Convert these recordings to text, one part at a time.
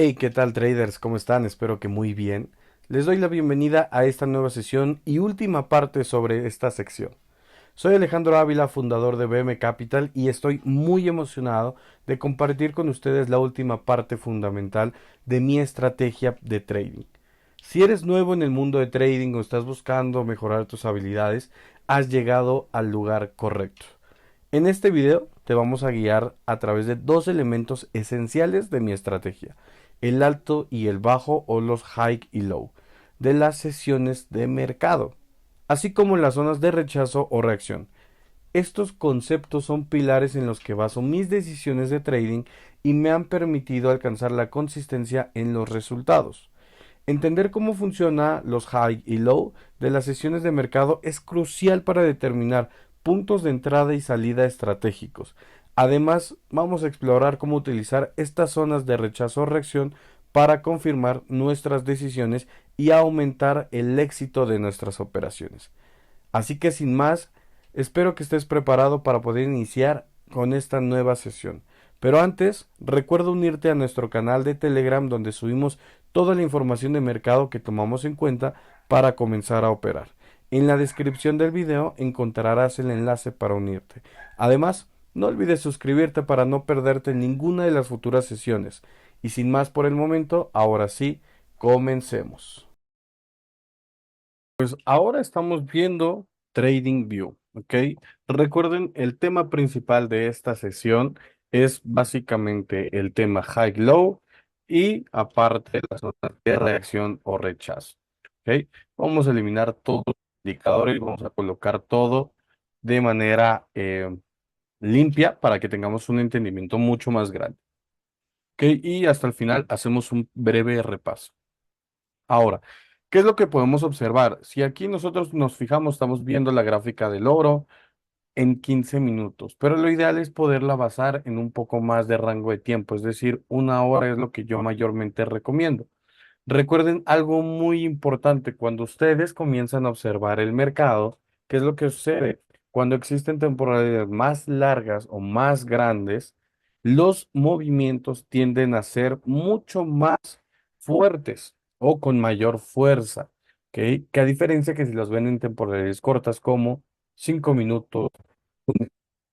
Hey, ¿qué tal traders? ¿Cómo están? Espero que muy bien. Les doy la bienvenida a esta nueva sesión y última parte sobre esta sección. Soy Alejandro Ávila, fundador de BM Capital y estoy muy emocionado de compartir con ustedes la última parte fundamental de mi estrategia de trading. Si eres nuevo en el mundo de trading o estás buscando mejorar tus habilidades, has llegado al lugar correcto. En este video te vamos a guiar a través de dos elementos esenciales de mi estrategia, el alto y el bajo o los high y low de las sesiones de mercado, así como las zonas de rechazo o reacción. Estos conceptos son pilares en los que baso mis decisiones de trading y me han permitido alcanzar la consistencia en los resultados. Entender cómo funciona los high y low de las sesiones de mercado es crucial para determinar puntos de entrada y salida estratégicos. Además, vamos a explorar cómo utilizar estas zonas de rechazo o reacción para confirmar nuestras decisiones y aumentar el éxito de nuestras operaciones. Así que sin más, espero que estés preparado para poder iniciar con esta nueva sesión. Pero antes, recuerda unirte a nuestro canal de Telegram donde subimos toda la información de mercado que tomamos en cuenta para comenzar a operar. En la descripción del video encontrarás el enlace para unirte. Además, no olvides suscribirte para no perderte ninguna de las futuras sesiones. Y sin más por el momento, ahora sí, comencemos. Pues ahora estamos viendo TradingView, ¿ok? Recuerden, el tema principal de esta sesión es básicamente el tema high-low y aparte las zonas de reacción o rechazo, ¿ok? Vamos a eliminar todos los indicadores y vamos a colocar todo de manera limpia para que tengamos un entendimiento mucho más grande, ¿ok? Y hasta el final hacemos un breve repaso. Ahora, ¿qué es lo que podemos observar? Si aquí nosotros nos fijamos, estamos viendo la gráfica del oro en 15 minutos, pero lo ideal es poderla basar en un poco más de rango de tiempo, es decir, una hora es lo que yo mayormente recomiendo. Recuerden algo muy importante, cuando ustedes comienzan a observar el mercado, ¿qué es lo que sucede? Cuando existen temporalidades más largas o más grandes, los movimientos tienden a ser mucho más fuertes o con mayor fuerza, ¿ok? Que a diferencia que si los ven en temporalidades cortas como 5 minutos,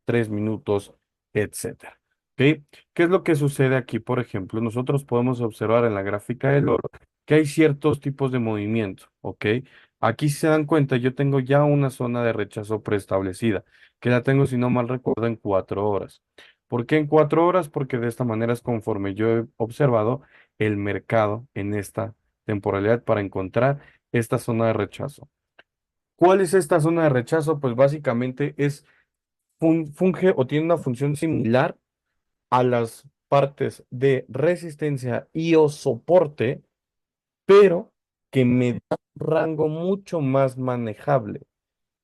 3 minutos, etcétera. ¿Ok? ¿Qué es lo que sucede aquí? Por ejemplo, nosotros podemos observar en la gráfica del oro que hay ciertos tipos de movimiento, ¿ok? Aquí si se dan cuenta, yo tengo ya una zona de rechazo preestablecida, que la tengo, si no mal recuerdo, en 4 horas. ¿Por qué en 4 horas? Porque de esta manera es conforme yo he observado el mercado en esta temporalidad para encontrar esta zona de rechazo. ¿Cuál es esta zona de rechazo? Pues básicamente es funge o tiene una función similar a las partes de resistencia y o soporte, pero que me da un rango mucho más manejable.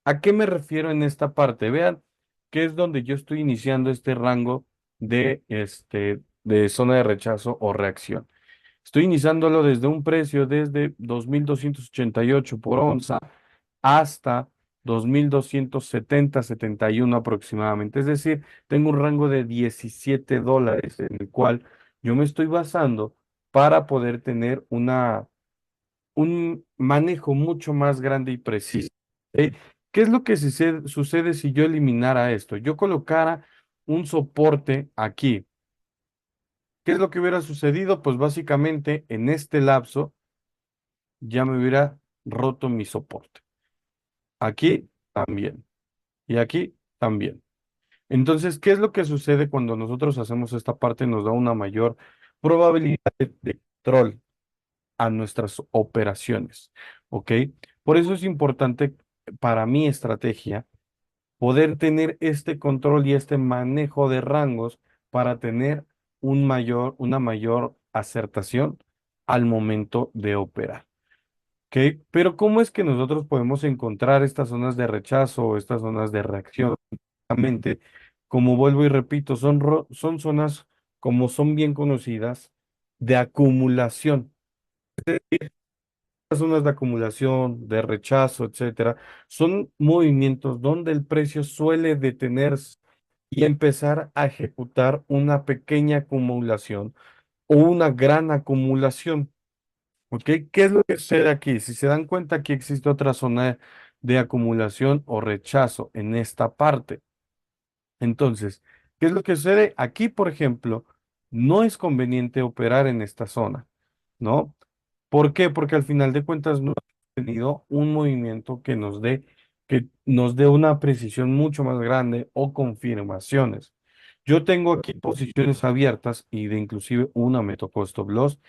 ¿A qué me refiero en esta parte? Vean que es donde yo estoy iniciando este rango de zona de rechazo o reacción. Estoy iniciándolo desde un precio desde 2.288 por onza hasta 2.270-71 aproximadamente. Es decir, tengo un rango de $17 en el cual yo me estoy basando para poder tener un manejo mucho más grande y preciso. ¿Ok? ¿Qué es lo que sucede si yo eliminara esto? Yo colocara un soporte aquí. ¿Qué es lo que hubiera sucedido? Pues básicamente en este lapso ya me hubiera roto mi soporte. Aquí también. Y aquí también. Entonces, ¿qué es lo que sucede cuando nosotros hacemos esta parte? Nos da una mayor probabilidad de control a nuestras operaciones. ¿Ok? Por eso es importante para mi estrategia poder tener este control y este manejo de rangos para tener una mayor acertación al momento de operar. ¿Ok? Pero ¿cómo es que nosotros podemos encontrar estas zonas de rechazo o estas zonas de reacción? Mente, como vuelvo y repito, son zonas, como son bien conocidas, de acumulación. Las zonas de acumulación, de rechazo, etcétera, son movimientos donde el precio suele detenerse y empezar a ejecutar una pequeña acumulación, o una gran acumulación. ¿Ok? ¿Qué es lo que sucede aquí? Si se dan cuenta, aquí existe otra zona de acumulación o rechazo en esta parte. Entonces, ¿qué es lo que sucede? Aquí, por ejemplo, no es conveniente operar en esta zona, ¿no? ¿Por qué? Porque al final de cuentas no hemos tenido un movimiento que nos dé una precisión mucho más grande o confirmaciones. Yo tengo aquí posiciones abiertas y de inclusive una me tocó stop loss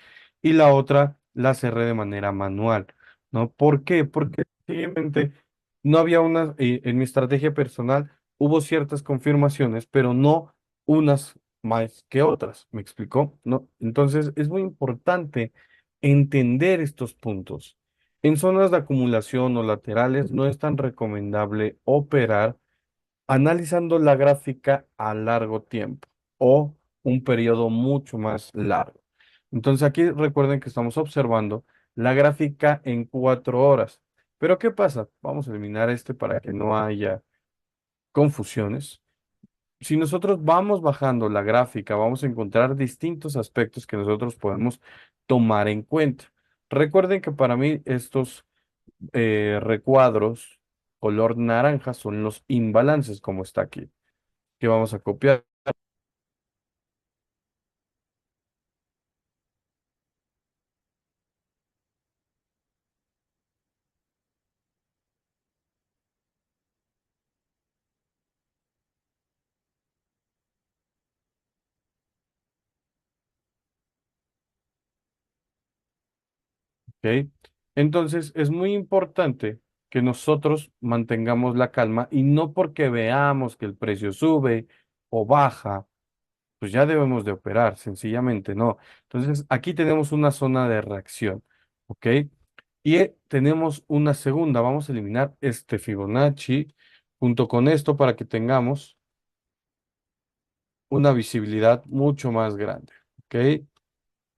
y la otra la cerré de manera manual, ¿no? ¿Por qué? Porque simplemente no había una, en mi estrategia personal hubo ciertas confirmaciones, pero no unas más que otras, ¿me explicó? ¿No? Entonces es muy importante entender estos puntos. En zonas de acumulación o laterales no es tan recomendable operar analizando la gráfica a largo tiempo o un periodo mucho más largo. Entonces aquí recuerden que estamos observando la gráfica en 4 horas. Pero ¿qué pasa? Vamos a eliminar este para que no haya confusiones. Si nosotros vamos bajando la gráfica, vamos a encontrar distintos aspectos que nosotros podemos tomar en cuenta. Recuerden que para mí estos recuadros color naranja son los imbalances, como está aquí, que vamos a copiar. ¿Ok? Entonces, es muy importante que nosotros mantengamos la calma y no porque veamos que el precio sube o baja, pues ya debemos de operar, sencillamente no. Entonces, aquí tenemos una zona de reacción, ¿ok? Y tenemos una segunda, vamos a eliminar este Fibonacci junto con esto para que tengamos una visibilidad mucho más grande, ¿ok?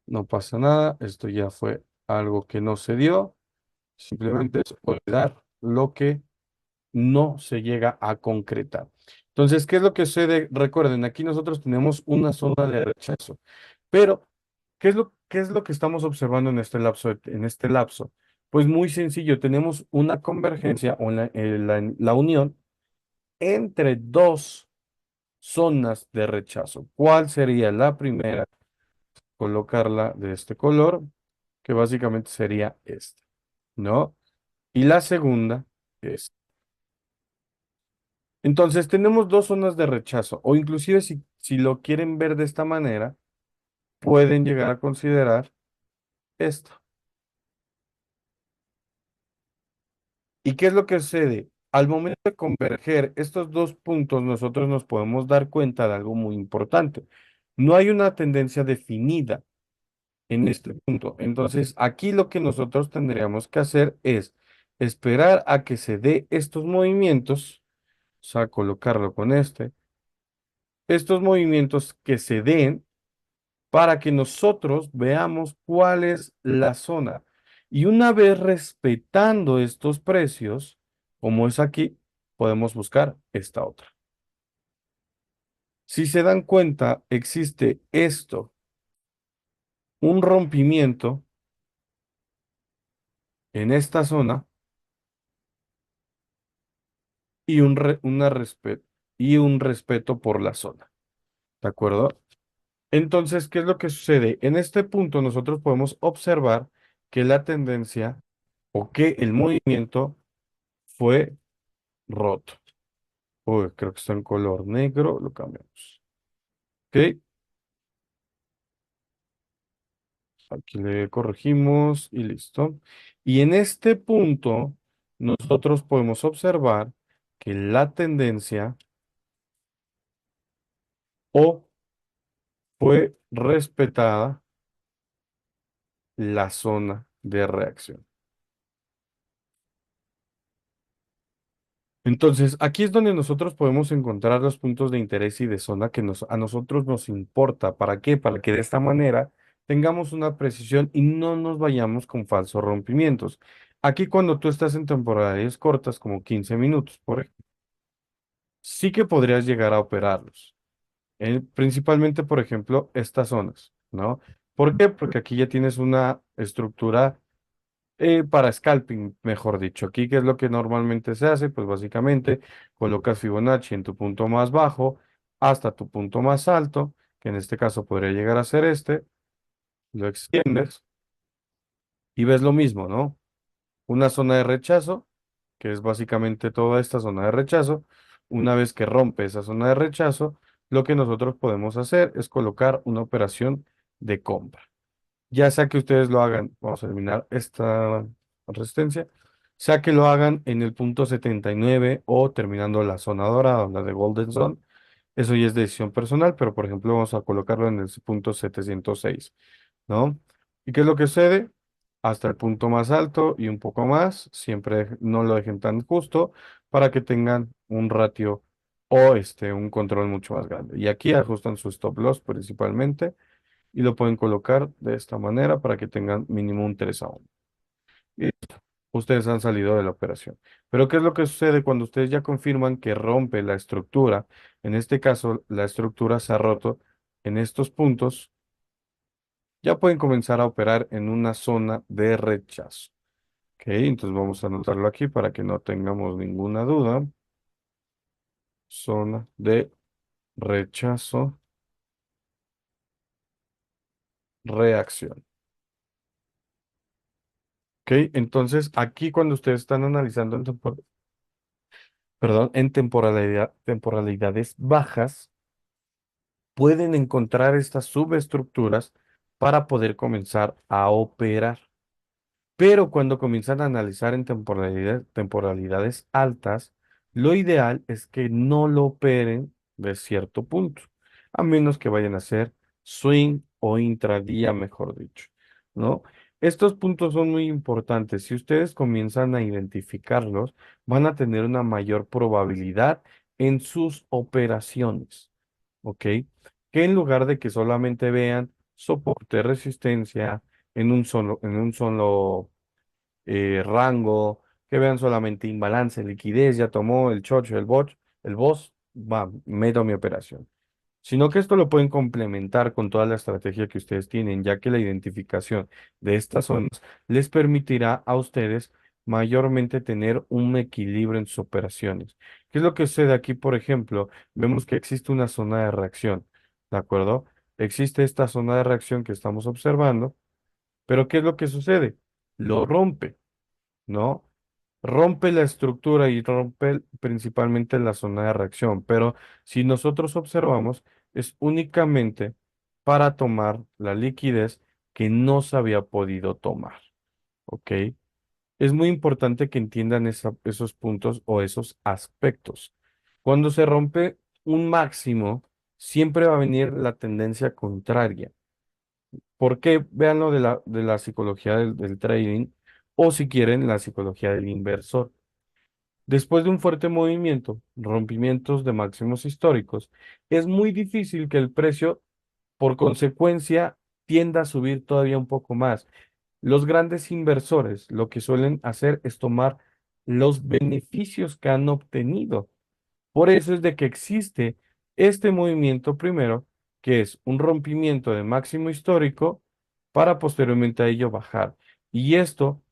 No pasa nada, esto ya fue algo que no se dio, simplemente es olvidar lo que no se llega a concretar. Entonces, ¿qué es lo que sucede? Recuerden, aquí nosotros tenemos una zona de rechazo, pero qué es lo que estamos observando en este lapso, en este lapso? Pues muy sencillo, tenemos una convergencia o la unión entre dos zonas de rechazo. ¿Cuál sería la primera? Colocarla de este color, que básicamente sería esta, ¿no? Y la segunda es. Entonces tenemos dos zonas de rechazo, o inclusive si lo quieren ver de esta manera, pueden llegar a considerar esto. ¿Y qué es lo que sucede? Al momento de converger estos dos puntos, nosotros nos podemos dar cuenta de algo muy importante. No hay una tendencia definida en este punto. Entonces, aquí lo que nosotros tendríamos que hacer es esperar a que se dé estos movimientos, o sea, colocarlo con estos movimientos que se den para que nosotros veamos cuál es la zona. Y una vez respetando estos precios, como es aquí, podemos buscar esta otra. Si se dan cuenta, existe esto, un rompimiento en esta zona y y un respeto por la zona. ¿De acuerdo? Entonces, ¿qué es lo que sucede? En este punto nosotros podemos observar que la tendencia o que el movimiento fue roto. Uy, creo que está en color negro, lo cambiamos. ¿Ok? Aquí le corregimos y listo. Y en este punto nosotros podemos observar que la tendencia o fue respetada la zona de reacción. Entonces, aquí es donde nosotros podemos encontrar los puntos de interés y de zona que a nosotros nos importa. ¿Para qué? Para que de esta manera tengamos una precisión y no nos vayamos con falsos rompimientos. Aquí cuando tú estás en temporalidades cortas, como 15 minutos, por ejemplo, sí que podrías llegar a operarlos. Principalmente, por ejemplo, estas zonas, ¿no? ¿Por qué? Porque aquí ya tienes una estructura para scalping, mejor dicho. Aquí, ¿qué es lo que normalmente se hace? Pues básicamente colocas Fibonacci en tu punto más bajo hasta tu punto más alto, que en este caso podría llegar a ser este, lo extiendes y ves lo mismo, ¿no? Una zona de rechazo, que es básicamente toda esta zona de rechazo. Una vez que rompe esa zona de rechazo, lo que nosotros podemos hacer es colocar una operación de compra. Ya sea que ustedes lo hagan, vamos a eliminar esta resistencia, sea que lo hagan en el punto 79 o terminando la zona dorada, la de Golden Zone, eso ya es decisión personal, pero por ejemplo vamos a colocarlo en el punto 706, ¿no? ¿Y qué es lo que sucede? Hasta el punto más alto y un poco más, siempre no lo dejen tan justo para que tengan un ratio o un control mucho más grande. Y aquí ajustan su stop loss principalmente y lo pueden colocar de esta manera para que tengan mínimo un 3 a 1. Y ustedes han salido de la operación. Pero ¿qué es lo que sucede cuando ustedes ya confirman que rompe la estructura? En este caso, la estructura se ha roto en estos puntos. Ya pueden comenzar a operar en una zona de rechazo. Ok, entonces vamos a anotarlo aquí para que no tengamos ninguna duda. Zona de rechazo, reacción. Ok, entonces aquí cuando ustedes están analizando perdón, en temporalidades bajas, pueden encontrar estas subestructuras para poder comenzar a operar. Pero cuando comienzan a analizar en temporalidades altas, lo ideal es que no lo operen de cierto punto, a menos que vayan a hacer swing o intradía, mejor dicho, ¿no? Estos puntos son muy importantes. Si ustedes comienzan a identificarlos, van a tener una mayor probabilidad en sus operaciones, ¿ok? Que en lugar de que solamente vean soporte, resistencia en un solo rango, que vean solamente imbalance, liquidez, ya tomó el chocho, el boss, va, meto mi operación. Sino que esto lo pueden complementar con toda la estrategia que ustedes tienen, ya que la identificación de estas zonas les permitirá a ustedes mayormente tener un equilibrio en sus operaciones. ¿Qué es lo que sucede aquí, por ejemplo? Vemos que existe una zona de reacción, ¿de acuerdo? Existe esta zona de reacción que estamos observando, pero ¿qué es lo que sucede? Lo rompe, ¿no? Rompe la estructura y rompe principalmente la zona de reacción, pero si nosotros observamos, es únicamente para tomar la liquidez que no se había podido tomar, ¿ok? Es muy importante que entiendan esos puntos o esos aspectos. Cuando se rompe un máximo, siempre va a venir la tendencia contraria. ¿Por qué? Véanlo de la psicología del trading o si quieren la psicología del inversor. Después de un fuerte movimiento, rompimientos de máximos históricos, es muy difícil que el precio, por consecuencia, tienda a subir todavía un poco más. Los grandes inversores lo que suelen hacer es tomar los beneficios que han obtenido. Por eso es de que existe este movimiento primero, que es un rompimiento de máximo histórico para posteriormente a ello bajar. Y esto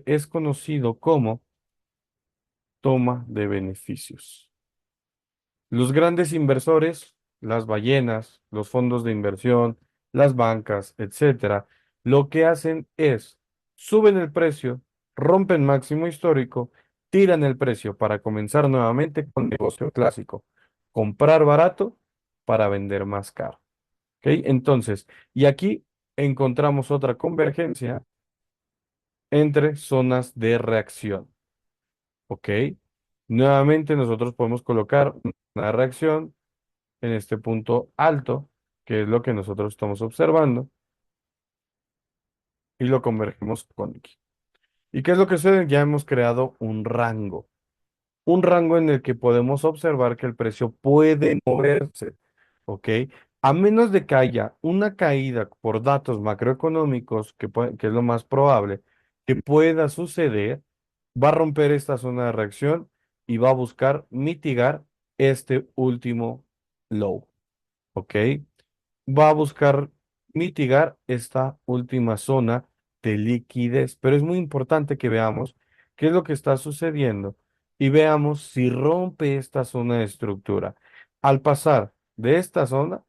es conocido como toma de beneficios. Los grandes inversores, las ballenas, los fondos de inversión, las bancas, etcétera, lo que hacen es suben el precio, rompen máximo histórico, tiran el precio para comenzar nuevamente con negocio clásico, comprar barato para vender más caro. ¿Ok? Entonces, y aquí encontramos otra convergencia entre zonas de reacción. ¿Ok? Nuevamente nosotros podemos colocar una reacción en este punto alto, que es lo que nosotros estamos observando, y lo convergemos con X. ¿Y qué es lo que sucede? Ya hemos creado un rango en el que podemos observar que el precio puede moverse, ¿ok? A menos de que haya una caída por datos macroeconómicos, que es lo más probable que pueda suceder, va a romper esta zona de reacción y va a buscar mitigar este último low, ¿ok? Va a buscar mitigar esta última zona de liquidez. Pero es muy importante que veamos qué es lo que está sucediendo y veamos si rompe esta zona de estructura. Al pasar de esta zona,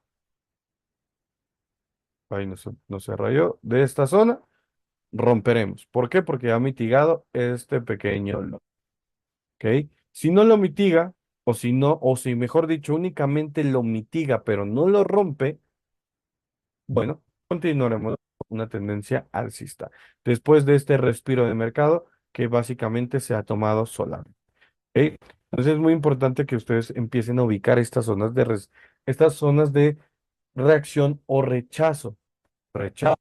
ahí no se rayó, de esta zona, romperemos. ¿Por qué? Porque ha mitigado este pequeño lote, ¿ok? Si no lo mitiga, o si no, o si mejor dicho, únicamente lo mitiga, pero no lo rompe, bueno, continuaremos con una tendencia alcista. Después de este respiro de mercado que básicamente se ha tomado solamente. ¿Ok? Entonces es muy importante que ustedes empiecen a ubicar estas zonas de reacción o rechazo. Rechazo,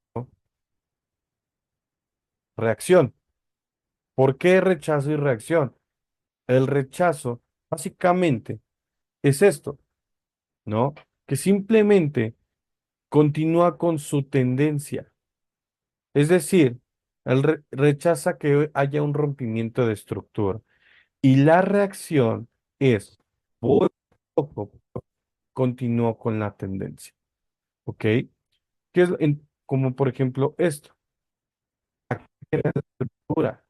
reacción. ¿Por qué rechazo y reacción? El rechazo básicamente es esto, ¿no? Que simplemente continúa con su tendencia. Es decir, rechaza que haya un rompimiento de estructura. Y la reacción es, poco a poco, continúo con la tendencia. ¿Ok? Como por ejemplo esto, estructura,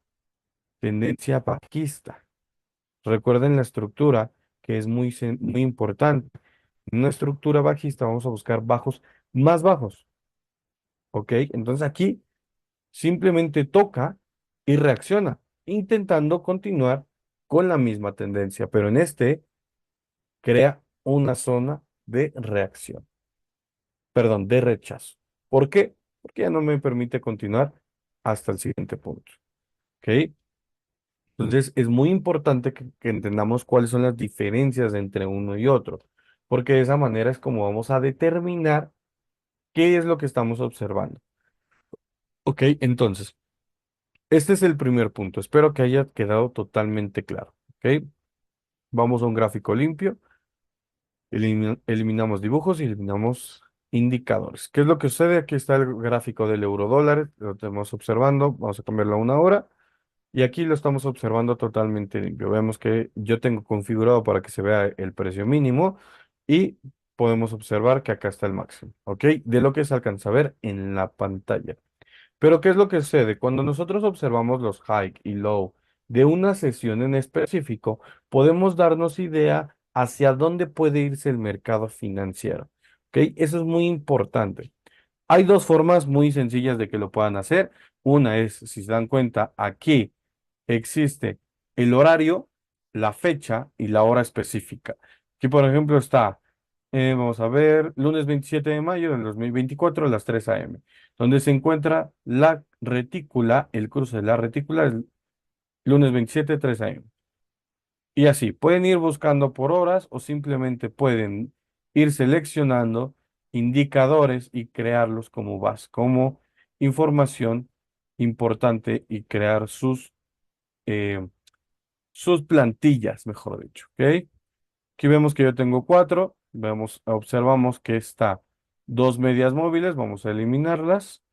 tendencia bajista. Recuerden la estructura, que es muy importante. En una estructura bajista vamos a buscar bajos más bajos. ¿Ok? Entonces aquí simplemente toca y reacciona, intentando continuar con la misma tendencia, pero en este crea una zona de reacción, perdón, de rechazo. ¿Por qué? Porque ya no me permite continuar hasta el siguiente punto. ¿Ok? Entonces es muy importante que entendamos cuáles son las diferencias entre uno y otro, porque de esa manera es como vamos a determinar qué es lo que estamos observando. Ok, entonces, este es el primer punto. Espero que haya quedado totalmente claro. Ok, vamos a un gráfico limpio. Eliminamos dibujos y eliminamos indicadores. ¿Qué es lo que sucede? Aquí está el gráfico del euro dólar, lo estamos observando, vamos a cambiarlo a una hora y aquí lo estamos observando totalmente limpio. Vemos que yo tengo configurado para que se vea el precio mínimo y podemos observar que acá está el máximo, ¿ok? De lo que se alcanza a ver en la pantalla. Pero ¿qué es lo que sucede? Cuando nosotros observamos los high y low de una sesión en específico, podemos darnos idea hacia dónde puede irse el mercado financiero. ¿Ok? Eso es muy importante. Hay dos formas muy sencillas de que lo puedan hacer. Una es, si se dan cuenta, aquí existe el horario, la fecha y la hora específica. Aquí, por ejemplo, está, vamos a ver, lunes 27 de mayo del 2024 a las 3 a.m., donde se encuentra la retícula, el cruce de la retícula, el lunes 27, 3 a.m. Y así, pueden ir buscando por horas o simplemente pueden ir seleccionando indicadores y crearlos como base, como información importante y crear eh, sus plantillas, mejor dicho, ¿ok? Aquí vemos que yo tengo cuatro, observamos que está dos medias móviles, vamos a eliminarlas,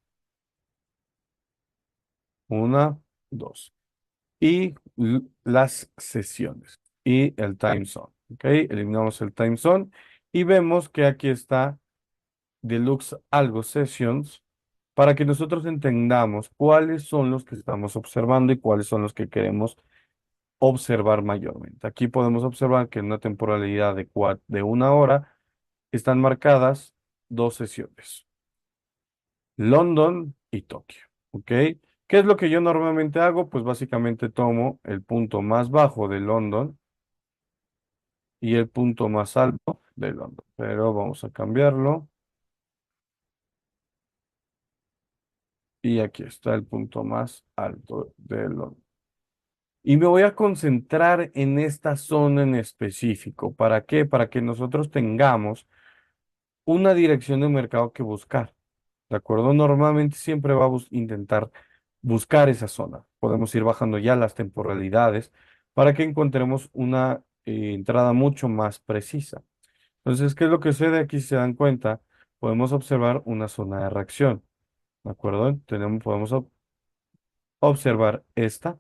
una, dos, y las sesiones y el time zone, ¿ok? Eliminamos el time zone y vemos que aquí está Deluxe Algo Sessions para que nosotros entendamos cuáles son los que estamos observando y cuáles son los que queremos observar mayormente. Aquí podemos observar que en una temporalidad de una hora están marcadas dos sesiones, London y Tokio. ¿Ok? ¿Qué es lo que yo normalmente hago? Pues básicamente tomo el punto más bajo de London y el punto más alto de London. Pero vamos a cambiarlo. Y aquí está el punto más alto de London. Y me voy a concentrar en esta zona en específico. ¿Para qué? Para que nosotros tengamos una dirección de mercado que buscar. ¿De acuerdo? Normalmente siempre va a intentar buscar esa zona. Podemos ir bajando ya las temporalidades para que encontremos una entrada mucho más precisa. Entonces, ¿qué es lo que sucede aquí? Si se dan cuenta, podemos observar una zona de reacción. ¿De acuerdo? Podemos observar esta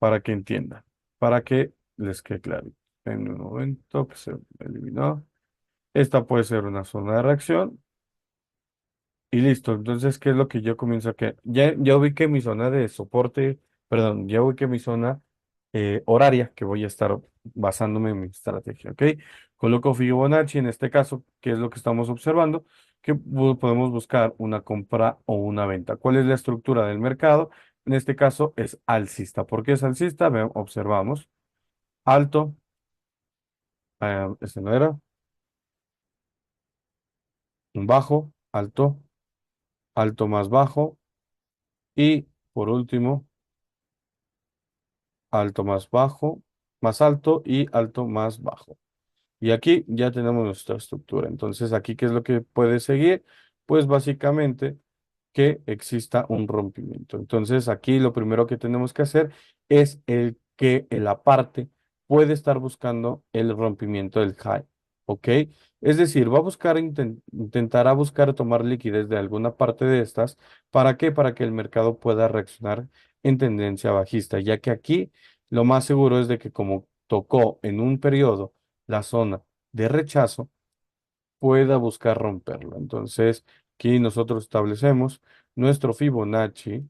para que entiendan, para que les quede claro. En un momento que se eliminó. Esta puede ser una zona de reacción y listo. Entonces, ¿qué es lo que yo comienzo a que ya ubiqué mi zona de soporte, perdón, ya ubiqué mi zona horaria que voy a estar basándome en mi estrategia, ¿ok? Coloco Fibonacci en este caso, que es lo que estamos observando, que podemos buscar una compra o una venta. ¿Cuál es la estructura del mercado? En este caso es alcista. ¿Por qué es alcista? Observamos alto, este no era, un bajo, alto, alto más bajo y por último, alto más bajo, más alto y alto más bajo. Y aquí ya tenemos nuestra estructura. Entonces, aquí, ¿qué es lo que puede seguir? Pues básicamente que exista un rompimiento. Entonces, aquí lo primero que tenemos que hacer es el que la parte puede estar buscando el rompimiento del high. ¿Ok? Es decir, va a buscar, intentará buscar tomar liquidez de alguna parte de estas. ¿Para qué? Para que el mercado pueda reaccionar en tendencia bajista, ya que aquí lo más seguro es de que como tocó en un periodo la zona de rechazo, pueda buscar romperlo. Entonces, aquí nosotros establecemos nuestro Fibonacci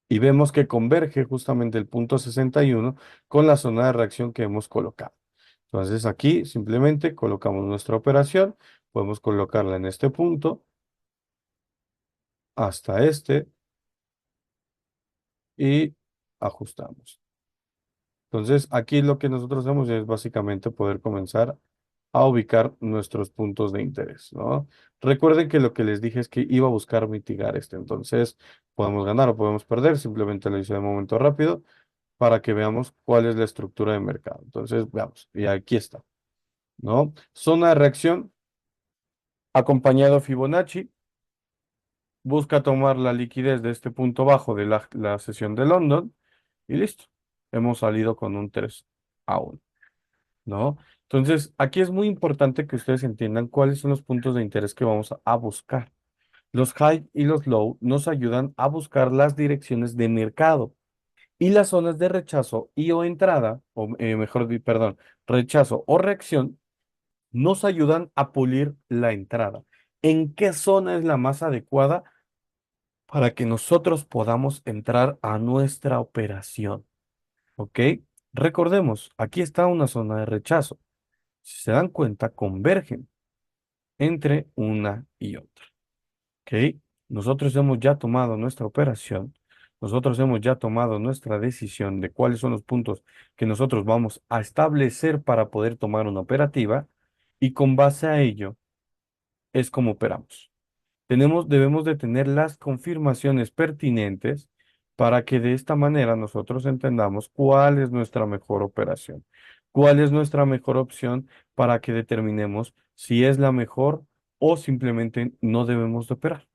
y vemos que converge justamente el punto 61 con la zona de reacción que hemos colocado. Entonces, aquí simplemente colocamos nuestra operación, podemos colocarla en este punto hasta este y ajustamos. Entonces, aquí lo que nosotros hacemos es básicamente poder comenzar a ubicar nuestros puntos de interés, ¿no? Recuerden que lo que les dije es que iba a buscar mitigar este, entonces podemos ganar o podemos perder, simplemente lo hice de momento rápido para que veamos cuál es la estructura de mercado. Entonces, veamos, y aquí está, ¿no? Zona de reacción, acompañado Fibonacci, busca tomar la liquidez de este punto bajo de la sesión de London y listo, hemos salido con un 3-1. ¿No? Entonces, aquí es muy importante que ustedes entiendan cuáles son los puntos de interés que vamos a buscar. Los high y los low nos ayudan a buscar las direcciones de mercado y las zonas de rechazo y o entrada, o perdón, rechazo o reacción, nos ayudan a pulir la entrada. ¿En qué zona es la más adecuada para que nosotros podamos entrar a nuestra operación? ¿Ok? Recordemos, aquí está una zona de rechazo. Si se dan cuenta, convergen entre una y otra. ¿Ok? Nosotros hemos ya tomado nuestra operación, nosotros hemos ya tomado nuestra decisión de cuáles son los puntos que nosotros vamos a establecer para poder tomar una operativa y con base a ello es como operamos. Debemos de tener las confirmaciones pertinentes para que de esta manera nosotros entendamos cuál es nuestra mejor operación, cuál es nuestra mejor opción para que determinemos si es la mejor o simplemente no debemos de operar.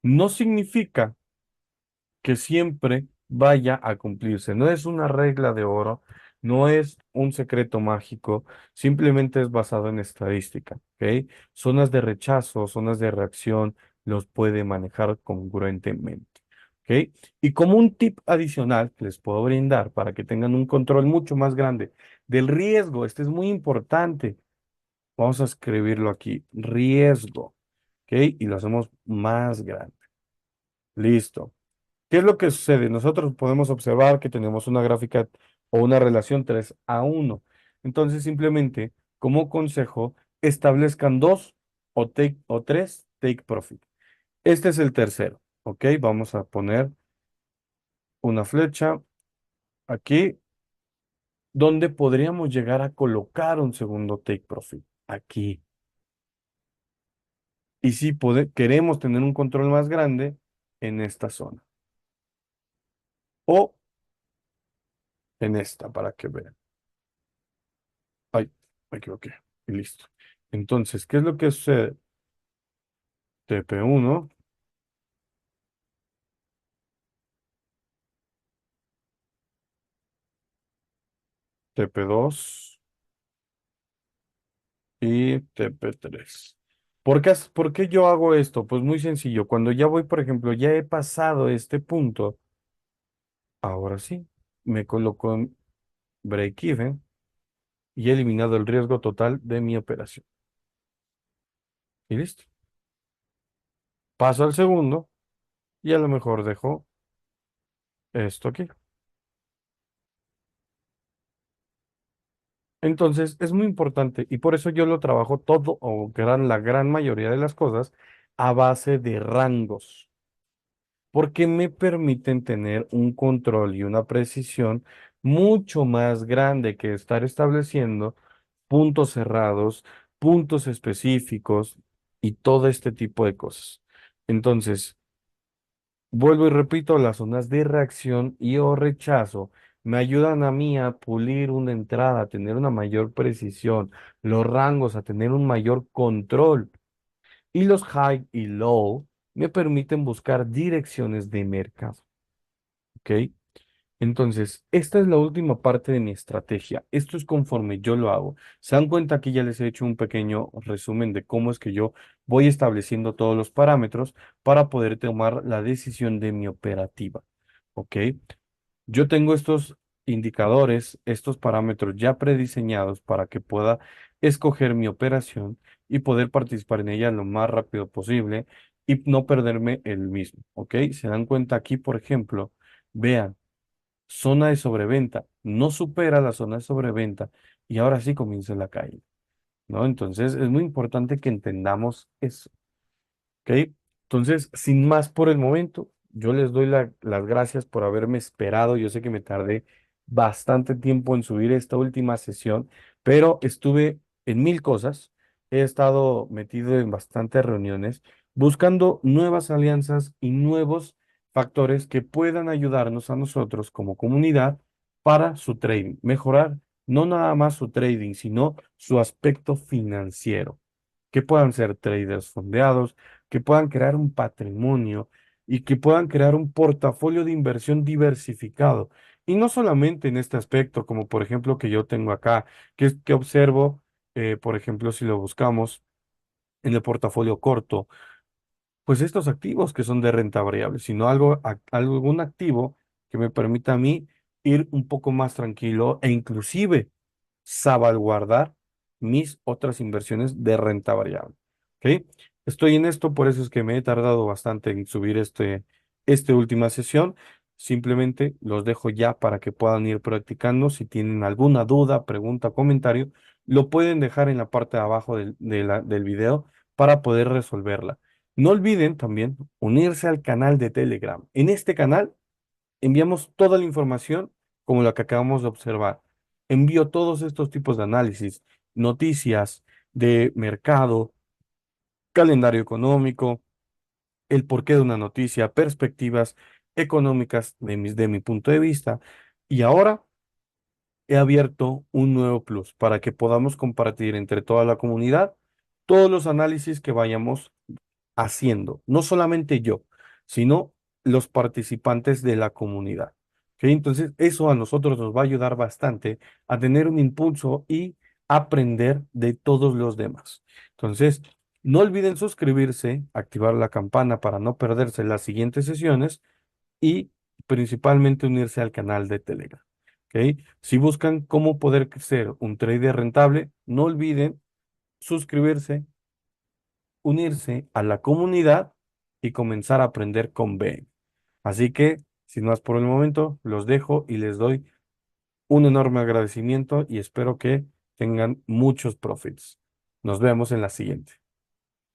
No significa que siempre vaya a cumplirse. No es una regla de oro, no es un secreto mágico, simplemente es basado en estadística, ¿ok? Zonas de rechazo, zonas de reacción, los puede manejar congruentemente, ¿ok? Y como un tip adicional que les puedo brindar para que tengan un control mucho más grande del riesgo, este es muy importante. Vamos a escribirlo aquí, riesgo, ¿ok? Y lo hacemos más grande. Listo. ¿Qué es lo que sucede? Nosotros podemos observar que tenemos una gráfica o una relación 3-1. Entonces, simplemente, como consejo, establezcan dos o tres take profit. Este es el tercero. ¿Ok? Vamos a poner una flecha aquí donde podríamos llegar a colocar un segundo take profit. Aquí. Y si queremos tener un control más grande en esta zona. O en esta, para que vean. Ay, me equivoqué. Y listo. Entonces, ¿qué es lo que sucede? TP1, TP2 y TP3. ¿Por qué yo hago esto? Pues muy sencillo. Cuando ya voy, por ejemplo, ya he pasado este punto, ahora sí, me coloco en break even y he eliminado el riesgo total de mi operación. Y listo. Paso al segundo y a lo mejor dejo esto aquí. Entonces, es muy importante y por eso yo lo trabajo todo o la gran mayoría de las cosas a base de rangos, porque me permiten tener un control y una precisión mucho más grande que estar estableciendo puntos cerrados, puntos específicos y todo este tipo de cosas. Entonces, vuelvo y repito, las zonas de reacción y o rechazo me ayudan a mí a pulir una entrada, a tener una mayor precisión, los rangos, a tener un mayor control. Y los high y low me permiten buscar direcciones de mercado. ¿Ok? Entonces, esta es la última parte de mi estrategia. Esto es conforme yo lo hago. Se dan cuenta que ya les he hecho un pequeño resumen de cómo es que yo voy estableciendo todos los parámetros para poder tomar la decisión de mi operativa. ¿Ok? Yo tengo estos indicadores, estos parámetros ya prediseñados para que pueda escoger mi operación y poder participar en ella lo más rápido posible y no perderme el mismo. ¿Ok? Se dan cuenta aquí, por ejemplo, vean zona de sobreventa, no supera la zona de sobreventa y ahora sí comienza la caída, ¿no? Entonces es muy importante que entendamos eso. ¿Ok? Entonces, sin más por el momento, yo les doy las gracias por haberme esperado. Yo sé que me tardé bastante tiempo en subir esta última sesión, pero estuve en mil cosas. He estado metido en bastantes reuniones, buscando nuevas alianzas y nuevos factores que puedan ayudarnos a nosotros como comunidad para su trading, mejorar no nada más su trading, sino su aspecto financiero, que puedan ser traders fondeados, que puedan crear un patrimonio y que puedan crear un portafolio de inversión diversificado. Y no solamente en este aspecto, como por ejemplo que yo tengo acá, que es que observo, por ejemplo, si lo buscamos en el portafolio corto, pues estos activos que son de renta variable, sino algún activo que me permita a mí ir un poco más tranquilo e inclusive salvaguardar mis otras inversiones de renta variable. ¿Ok? Estoy en esto, por eso es que me he tardado bastante en subir esta última sesión. Simplemente los dejo ya para que puedan ir practicando. Si tienen alguna duda, pregunta, comentario, lo pueden dejar en la parte de abajo del video para poder resolverla. No olviden también unirse al canal de Telegram. En este canal enviamos toda la información como la que acabamos de observar. Envío todos estos tipos de análisis, noticias de mercado, calendario económico, el porqué de una noticia, perspectivas económicas de mi punto de vista. Y ahora he abierto un nuevo plus para que podamos compartir entre toda la comunidad todos los análisis que vayamos haciendo, no solamente yo, sino los participantes de la comunidad. ¿Ok? Entonces, eso a nosotros nos va a ayudar bastante a tener un impulso y aprender de todos los demás. Entonces, no olviden suscribirse, activar la campana para no perderse las siguientes sesiones y principalmente unirse al canal de Telegram. ¿Ok? Si buscan cómo poder ser un trader rentable, no olviden suscribirse, unirse a la comunidad y comenzar a aprender con Ben. Así que, sin más por el momento, los dejo y les doy un enorme agradecimiento y espero que tengan muchos profits. Nos vemos en la siguiente.